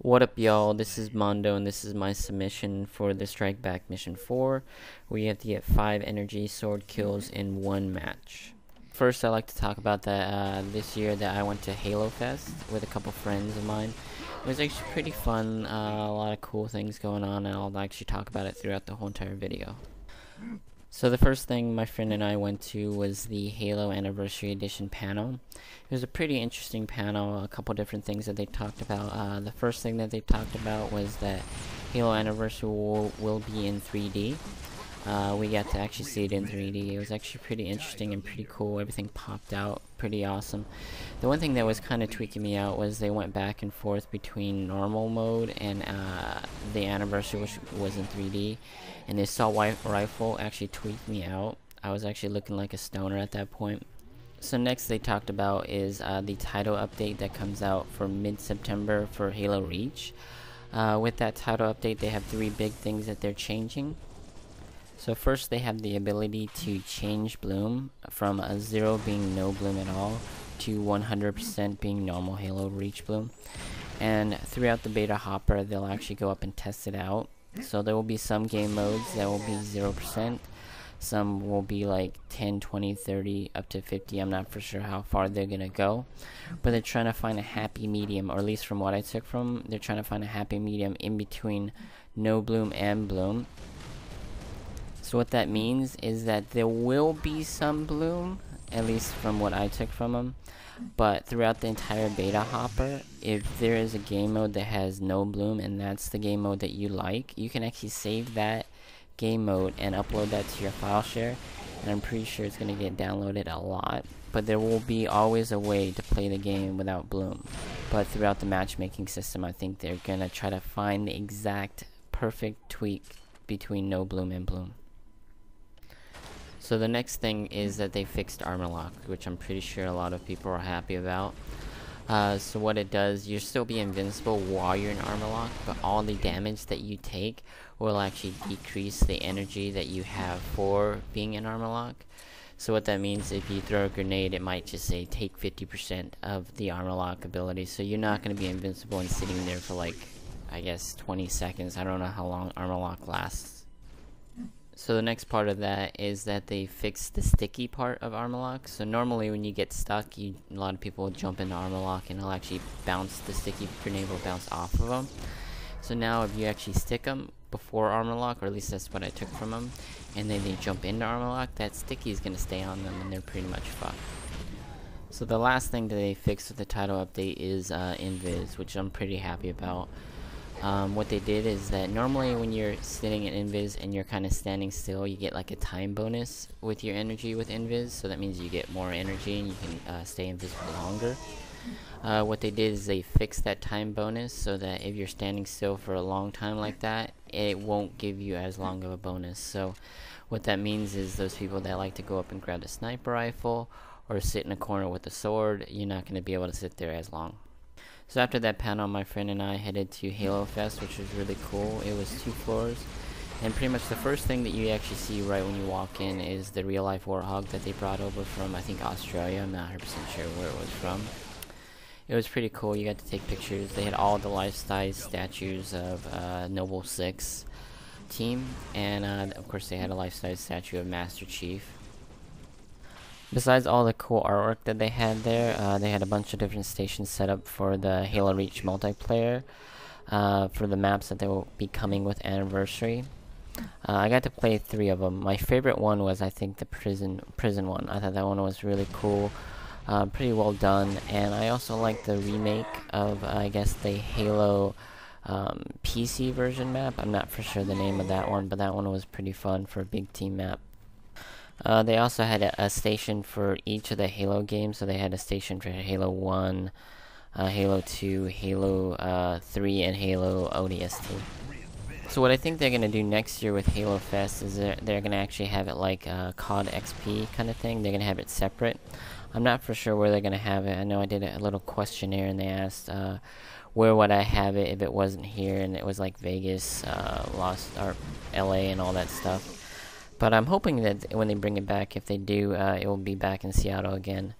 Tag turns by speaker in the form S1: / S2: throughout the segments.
S1: What up, y'all? This is Mondo, and this is my submission for the Strike Back Mission 4, where you have to get 5 energy sword kills in 1 match. First, I'd like to talk about that this year that I went to Halo Fest with a couple friends of mine. It was actually pretty fun, a lot of cool things going on, and I'll actually talk about it throughout the whole entire video. So the first thing my friend and I went to was the Halo Anniversary Edition panel. It was a pretty interesting panel, a couple different things that they talked about. The first thing that they talked about was that Halo Anniversary will be in 3D. We got to actually see it in 3D. It was actually pretty interesting and pretty cool. Everything popped out pretty awesome. The one thing that was kind of tweaking me out was they went back and forth between normal mode and the Anniversary, which was in 3D. And the assault rifle actually tweaked me out. I was actually looking like a stoner at that point. So next they talked about is the title update that comes out for mid-September for Halo Reach. With that title update, they have 3 big things that they're changing. So first, they have the ability to change bloom from 0 being no bloom at all to 100% being normal Halo Reach bloom. And throughout the beta hopper, they'll actually go up and test it out. So there will be some game modes that will be 0%. Some will be like 10, 20, 30, up to 50. I'm not for sure how far they're going to go. But they're trying to find a happy medium, or at least from what I took from, they're trying to find a happy medium in between no bloom and bloom. So what that means is that there will be some bloom, at least from what I took from them. But throughout the entire beta hopper, if there is a game mode that has no bloom and that's the game mode that you like, you can actually save that game mode and upload that to your file share, and I'm pretty sure it's going to get downloaded a lot. But there will be always a way to play the game without bloom. But throughout the matchmaking system, I think they're going to try to find the exact perfect tweak between no bloom and bloom. So the next thing is that they fixed armor lock, which I'm pretty sure a lot of people are happy about. So what it does, you'll still be invincible while you're in armor lock, but all the damage that you take will actually decrease the energy that you have for being in armor lock. So what that means, if you throw a grenade, it might just say take 50% of the armor lock ability. So you're not going to be invincible and sitting there for like, I guess 20 seconds. I don't know how long armor lock lasts. So the next part of that is that they fixed the sticky part of armor lock. So normally when you get stuck, a lot of people will jump into armor lock and it'll actually bounce, the sticky grenade will bounce off of them. So now if you actually stick them before armor lock, or at least that's what I took from them, and then they jump into armor lock, that sticky is going to stay on them and they're pretty much fucked. So the last thing that they fixed with the title update is invis, which I'm pretty happy about. What they did is that normally when you're sitting in invis and you're kind of standing still, you get like a time bonus with your energy with invis, so that means you get more energy and you can stay invisible longer. What they did is they fixed that time bonus so that if you're standing still for a long time like that, it won't give you as long of a bonus. So what that means is those people that like to go up and grab the sniper rifle or sit in a corner with a sword, you're not going to be able to sit there as long. So after that panel, my friend and I headed to Halo Fest, which was really cool. It was 2 floors, and pretty much the first thing that you actually see right when you walk in is the real life warthog that they brought over from, I think, Australia. I'm not 100% sure where it was from. It was pretty cool. You got to take pictures. They had all the life-size statues of Noble 6 team, and of course they had a life-size statue of Master Chief. Besides all the cool artwork that they had there, they had a bunch of different stations set up for the Halo Reach multiplayer, for the maps that they will be coming with Anniversary. I got to play 3 of them. My favorite one was, I think, the prison one. I thought that one was really cool, pretty well done, and I also like the remake of, I guess, the Halo PC version map. I'm not for sure the name of that one, but that one was pretty fun for a big team map. They also had a station for each of the Halo games, so they had a station for Halo 1, Halo 2, Halo 3, and Halo ODST. So what I think they're going to do next year with Halo Fest is they're going to actually have it like COD XP kind of thing. They're going to have it separate. I'm not for sure where they're going to have it. I know I did a little questionnaire and they asked where would I have it if it wasn't here, and it was like Vegas, or LA and all that stuff. But I'm hoping that when they bring it back, if they do, it will be back in Seattle again.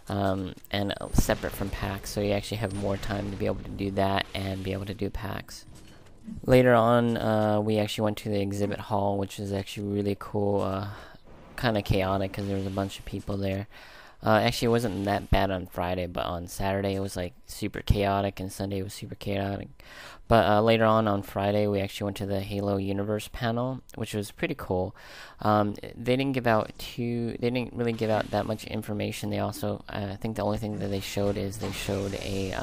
S1: and separate from PAX, so you actually have more time to be able to do that and be able to do PAX. Later on, we actually went to the exhibit hall, which is actually really cool, kind of chaotic because there was a bunch of people there. Actually, it wasn't that bad on Friday, but on Saturday it was like super chaotic, and Sunday was super chaotic. But later on Friday, we actually went to the Halo Universe panel, which was pretty cool. They didn't really give out that much information. They also, I think the only thing that they showed is they showed a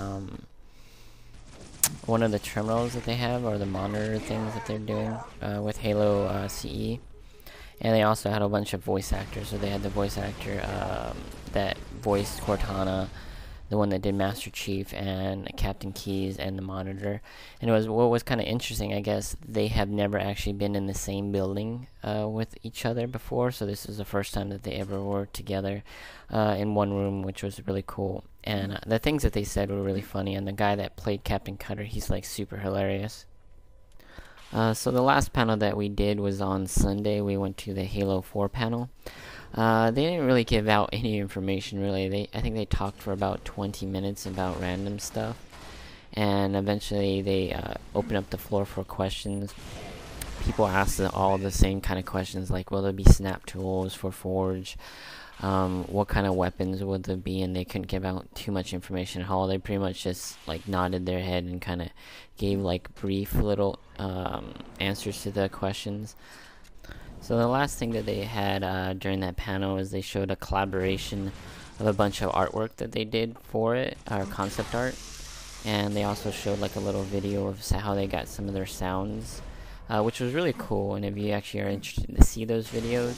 S1: one of the terminals that they have, or the monitor things that they're doing with Halo CE. And they also had a bunch of voice actors. So they had the voice actor that voiced Cortana, the one that did Master Chief and Captain Keyes and the monitor. And what was kind of interesting, I guess, they have never actually been in the same building with each other before. So this is the first time that they ever were together in one room, which was really cool. And the things that they said were really funny. And the guy that played Captain Cutter, he's like super hilarious. So the last panel that we did was on Sunday. We went to the Halo 4 panel. They didn't really give out any information, really. I think they talked for about 20 minutes about random stuff. And eventually they opened up the floor for questions. People asked all the same kind of questions, like will there be snap tools for Forge? What kind of weapons would there be? And they couldn't give out too much information at all. They pretty much just like nodded their head and kind of gave like brief little answers to the questions. So the last thing that they had during that panel is they showed a collaboration of a bunch of artwork that they did for it, or concept art. And they also showed like a little video of how they got some of their sounds, which was really cool. And if you actually are interested to see those videos,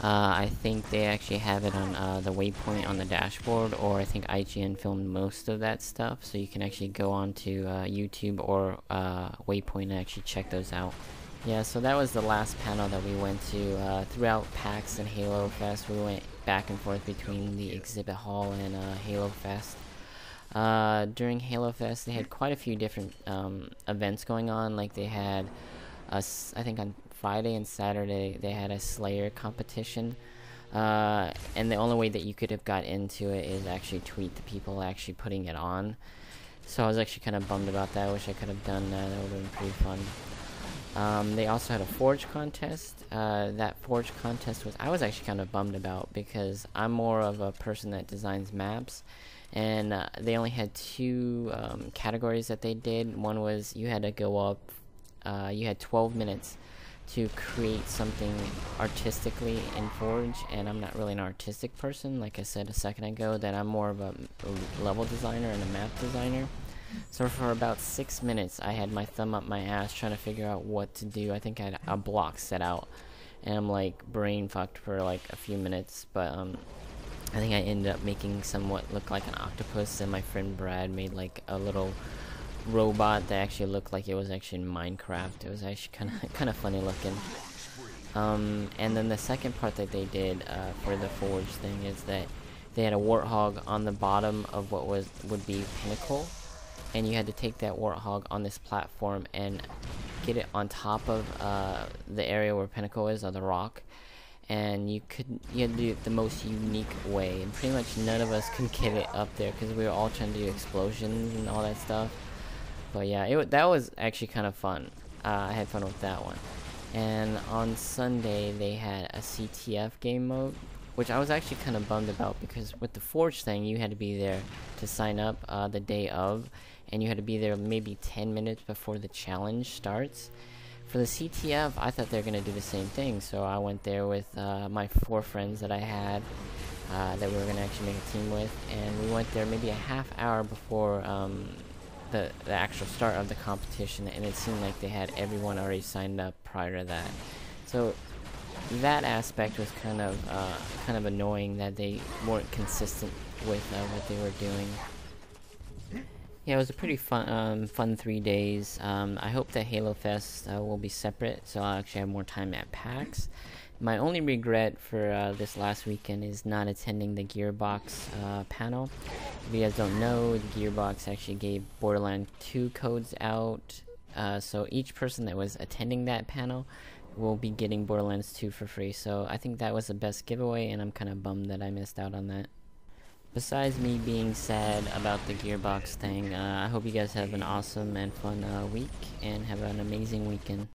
S1: I think they actually have it on the Waypoint on the dashboard, or I think IGN filmed most of that stuff, so you can actually go on to YouTube or Waypoint and actually check those out. Yeah, so that was the last panel that we went to. Throughout PAX and Halo Fest, we went back and forth between the exhibit hall and Halo Fest. During Halo Fest, they had quite a few different events going on. Like they had, I think on Friday and Saturday, they had a Slayer competition. And the only way that you could have got into it is actually tweet the people actually putting it on. So I was actually kind of bummed about that. I wish I could have done that. That would have been pretty fun. They also had a Forge contest. That Forge contest I was actually kind of bummed about, because I'm more of a person that designs maps, and they only had two categories that they did. One was you had to go up, you had 12 minutes to create something artistically in Forge, and I'm not really an artistic person. Like I said a second ago, that I'm more of a level designer and a map designer. So for about 6 minutes, I had my thumb up my ass trying to figure out what to do. I think I had a block set out, and I'm like brain fucked for like a few minutes, but I think I ended up making somewhat look like an octopus, and my friend Brad made like a little robot that actually looked like it was actually in Minecraft. It was actually kind of funny looking. And then the second part that they did for the Forge thing is that they had a warthog on the bottom of what would be Pinnacle, and you had to take that warthog on this platform and get it on top of the area where Pinnacle is, or the rock. And you had to do it the most unique way, and pretty much none of us could get it up there because we were all trying to do explosions and all that stuff. But yeah, that was actually kind of fun. I had fun with that one. And on Sunday they had a CTF game mode, which I was actually kind of bummed about, because with the Forge thing you had to be there to sign up the day of, and you had to be there maybe 10 minutes before the challenge starts. For the CTF, I thought they were going to do the same thing, so I went there with my 4 friends that I had that we were going to actually make a team with, and we went there maybe a half hour before the actual start of the competition, and it seemed like they had everyone already signed up prior to that. So that aspect was kind of annoying, that they weren't consistent with what they were doing. Yeah, it was a pretty fun 3 days. I hope that Halo Fest will be separate, so I'll actually have more time at PAX. My only regret for this last weekend is not attending the Gearbox panel. If you guys don't know, the Gearbox actually gave Borderlands 2 codes out, so each person that was attending that panel will be getting Borderlands 2 for free. So I think that was the best giveaway, and I'm kind of bummed that I missed out on that. besides me being sad about the gearbox thing, I hope you guys have an awesome and fun week and have an amazing weekend.